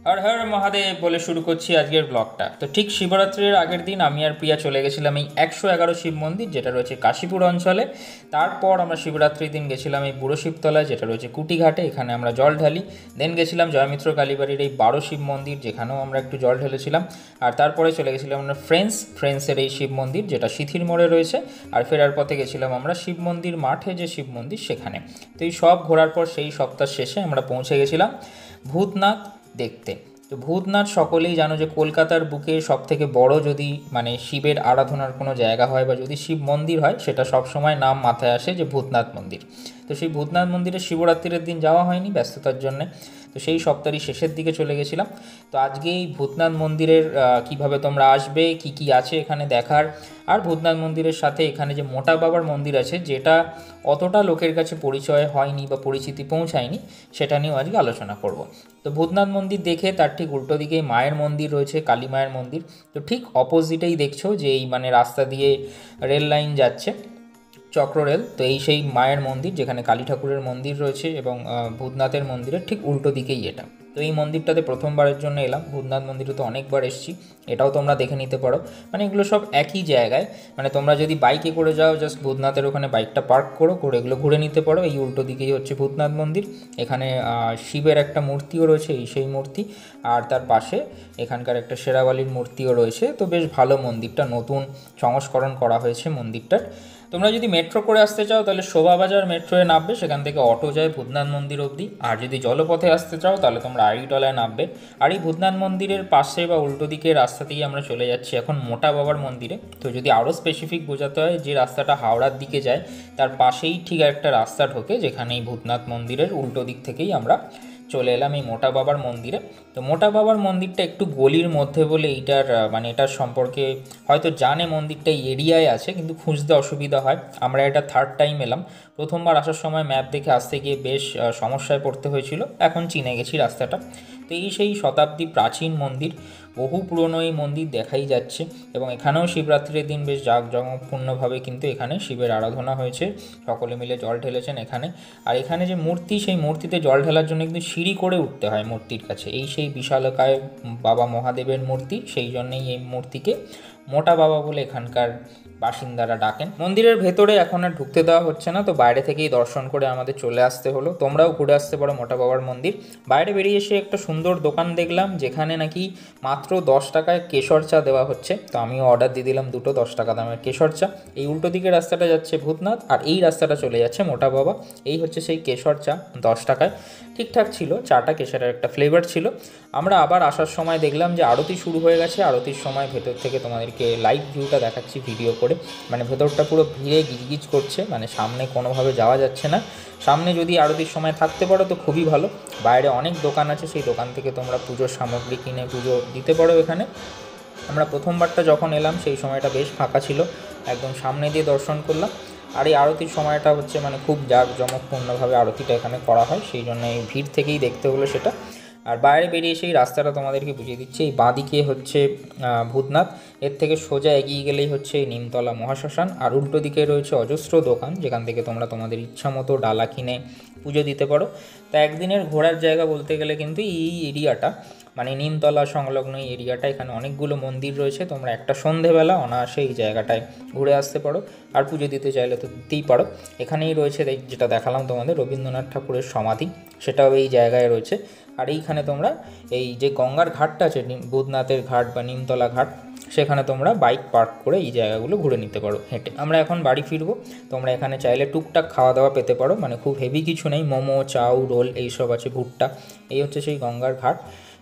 হর হর মহাদেব বলে শুরু করছি আজকের ব্লগটা। তো ঠিক শিবরাত্রির আগের দিন আমি আর প্রিয়া চলে গেছিলাম এই 111 শিব মন্দির, যেটা রয়েছে কাশীপুর অঞ্চলে। তারপর আমরা শিবরাত্রির দিন গেছিলাম এই বুড়ো শিবতলায়, যেটা রয়েছে কুটিঘাটে, এখানে আমরা জল ঢালি। দেন গেছিলাম জয়মিত্র কালীবাড়ির এই 12 শিব মন্দির, যেখানেও আমরা একটু জল ঢেলেছিলাম। আর তারপরে চলে গেছিলাম আমরা ফ্রেন্ডসের এই শিব মন্দির, যেটা সিথির মোড়ে রয়েছে। আর ফেরার পথে গেছিলাম আমরা শিব মন্দির মাঠে, যে শিব মন্দির সেখানে। তো এই সব ঘোরার পর সেই সপ্তাহ শেষে আমরা পৌঁছে গেছিলাম ভূতনাথ দেখতে। তো ভূতনাথ সকলেই জানো যে কলকাতার বুকে সব থেকে বড় যদি মানে শিবের আরাধনার কোনো জায়গা হয় বা যদি শিব মন্দির হয়, সেটা সবসময় নাম মাথায় আসে যে ভূতনাথ মন্দির। তো সেই ভূতনাথ মন্দিরে শিবরাত্রির দিন যাওয়া হয়নি ব্যস্ততার জন্যে। তো সেই সপ্তাহের শেষের দিকে চলে গেছিলাম। তো আজকে এই ভূতনাথ মন্দিরের কিভাবে তোমরা আসবে, কি কি আছে এখানে দেখার, আর ভূতনাথ মন্দিরের সাথে এখানে যে মোটা বাবার মন্দির আছে, যেটা অতটা লোকের কাছে পরিচয় হয়নি বা পরিচিতি পৌঁছায়নি, সেটা নিয়েও আজকে আলোচনা করব। তো ভূতনাথ মন্দির দেখে তার ঠিক উল্টো দিকে মায়ের মন্দির রয়েছে, কালী মায়ের মন্দির। তো ঠিক অপোজিটেই দেখছো যে এই মানে রাস্তা দিয়ে রেল লাইন যাচ্ছে, চক্র রেল। তো এই সেই মায়ের মন্দির, যেখানে কালী ঠাকুরের মন্দির রয়েছে, এবং ভূতনাথের মন্দিরের ঠিক উল্টো দিকেই এটা। তো এই মন্দিরটাতে প্রথমবারের জন্য এলাম। ভূতনাথ মন্দিরে তো অনেকবার এসেছি, এটাও তোমরা দেখে নিতে পারো। মানে এগুলো সব একই জায়গায়। মানে তোমরা যদি বাইকে করে যাও, জাস্ট ভূতনাথের ওখানে বাইকটা পার্ক করে এগুলো ঘুরে নিতে পারো। এই উল্টো দিকেই হচ্ছে ভূতনাথ মন্দির। এখানে শিবের একটা মূর্তিও রয়েছে, এই সেই মূর্তি। আর তার পাশে এখানকার একটা শেরাওয়ালির মূর্তিও রয়েছে। তো বেশ ভালো মন্দিরটা, নতুন সংস্করণ করা হয়েছে মন্দিরটার। তোমরা যদি মেট্রো করে আসতে চাও তাহলে শোভাবাজার মেট্রোয়ে নামবে, সেখান থেকে অটো যায় ভূতনাথ মন্দির অবধি। আর যদি জলপথে আসতে চাও তাহলে তোমরা আড়িটলায় নামবে। আর এই ভূতনাথ মন্দিরের পাশে বা উল্টো দিকে রাস্তাতেই আমরা চলে যাচ্ছি এখন মোটা বাবার মন্দিরে। তো যদি আরও স্পেসিফিক বোঝাতে হয়, যে রাস্তাটা হাওড়ার দিকে যায় তার পাশেই ঠিক একটা রাস্তা ঢোকে, যেখানে এই ভূতনাথ মন্দিরের উল্টো দিক থেকেই আমরা চলে এলাম এই মোটা বাবার মন্দিরে। তো মোটা বাবার মন্দিরটা একটু গলির মধ্যে বলে এইটার মানে এটার সম্পর্কে হয়তো জানে মন্দিরটা এই এরিয়ায় আছে, কিন্তু খুঁজতে অসুবিধা হয়। আমরা এটা থার্ড টাইম এলাম। প্রথমবার আসার সময় ম্যাপ দেখে আসতে গিয়ে বেশ সমস্যায় পড়তে হয়েছিল, এখন চিনে গেছি রাস্তাটা। তো এই সেই শতাব্দী প্রাচীন মন্দির, বহু পুরনো এই মন্দির দেখাই যাচ্ছে। এবং এখানেও শিবরাত্রির দিন বেশ জাঁকজমকপূর্ণভাবে কিন্তু এখানে শিবের আরাধনা হয়েছে, সকলে মিলে জল ঢেলেছেন এখানে। আর এখানে যে মূর্তি, সেই মূর্তিতে জল ঢালার জন্য কিন্তু সিঁড়ি করে উঠতে হয় মূর্তির কাছে। এই সেই বিশালকায় বাবা মহাদেবের মূর্তি, সেই জন্যেই এই মূর্তিকে মোটা বাবা বলে এখানকার বাসিন্দারা ডাকেন। মন্দিরের ভেতরে এখন আর ঢুকতে দেওয়া হচ্ছে না, তো বাইরে থেকেই দর্শন করে আমাদের চলে আসতে হলো। তোমরাও ঘুরে আসতে পারো মোটা বাবার মন্দির। বাইরে বেরিয়ে এসে একটা সুন্দর দোকান দেখলাম, যেখানে নাকি মাত্র 10 টাকায় কেশর চা দেওয়া হচ্ছে। তো আমিও অর্ডার দিয়ে দিলাম দুটো 10 টাকা দামের কেশর চা। এই উল্টো দিকের রাস্তাটা যাচ্ছে ভূতনাথ, আর এই রাস্তাটা চলে যাচ্ছে মোটা বাবা। এই হচ্ছে সেই কেশর চা 10 টাকায়। ঠিকঠাক ছিল চাটা, কেশরের একটা ফ্লেভার ছিল। আমরা আবার আসার সময় দেখলাম যে আরতি শুরু হয়ে গেছে। আরতির সময় ভেতর থেকে তোমাদেরকে লাইভ ভিউটা দেখাচ্ছি ভিডিও করে। মানে ভেতরটা পুরো ভিড়ে গিজগিজ করছে, মানে সামনে কোনোভাবে যাওয়া যাচ্ছে না। সামনে যদি আরতির সময় থাকতে পারো তো খুবই ভালো। বাইরে অনেক দোকান আছে, সেই দোকান থেকে তোমরা পুজোর সামগ্রী কিনে পুজো দিতে পারো এখানে। আমরা প্রথমবারটা যখন এলাম সেই সময়টা বেশ ফাঁকা ছিল, একদম সামনে দিয়ে দর্শন করলাম। আর এই আরতির সময়টা হচ্ছে মানে খুব জাঁকজমকপূর্ণভাবে আরতিটা এখানে করা হয়, সেই জন্য এই ভিড় থেকেই দেখতে হলো সেটা। আর বাইরে বেরিয়ে সেই রাস্তাটা তোমাদেরকে বুঝিয়ে দিচ্ছি। এই বাঁদিকে হচ্ছে ভূতনাথ, এর থেকে সোজা এগিয়ে গেলেই হচ্ছে এই নিমতলা মহাশ্মশান। আর উল্টো দিকে রয়েছে অজস্র দোকান, যেখান থেকে তোমরা তোমাদের ইচ্ছা মতো ডালা কিনে পুজো দিতে পারো। তা একদিনের ঘোরার জায়গা বলতে গেলে কিন্তু এই এরিয়াটা, মানে নিমতলা সংলগ্ন এই এরিয়াটা, এখানে অনেকগুলো মন্দির রয়েছে। তোমরা একটা সন্ধেবেলা অনায়াসে এই জায়গাটায় ঘুরে আসতে পারো। আর পুজো দিতে চাইলে তো দিতেই পারো। এখানেই রয়েছে যেটা দেখালাম তোমাদের রবীন্দ্রনাথ ঠাকুরের সমাধি, সেটাও এই জায়গায় রয়েছে। আর এইখানে তোমরা এই যে গঙ্গার ঘাটটা আছে, ভূতনাথের ঘাট বা নিমতলা ঘাট, সেখানে তোমরা বাইক পার্ক করে এই জায়গাগুলো ঘুরে নিতে পারো হেঁটে। আমরা এখন বাড়ি ফিরবো। তোমরা এখানে চাইলে টুকটাক খাওয়া দাওয়া পেতে পারো, মানে খুব হেভি কিছু নেই, মোমো, চাউ, রোল এইসব আছে, ভুট্টা। এই হচ্ছে সেই গঙ্গার ঘাট।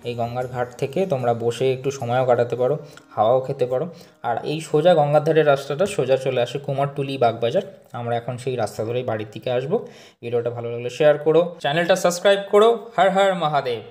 এই গঙ্গার ঘাট থেকে তোমরা বসে একটু সময়ও কাটাতে পারো, হাওয়াও খেতে পারো। আর এই সোজা গঙ্গার ধারের রাস্তাটা সোজা চলে আসে কুমারটুলি বাগবাজার। আমরা এখন সেই রাস্তা ধরেই বাড়ির দিকে আসবো। ভিডিওটা ভালো লাগলে শেয়ার করো, চ্যানেলটা সাবস্ক্রাইব করো। হর হর মহাদেব।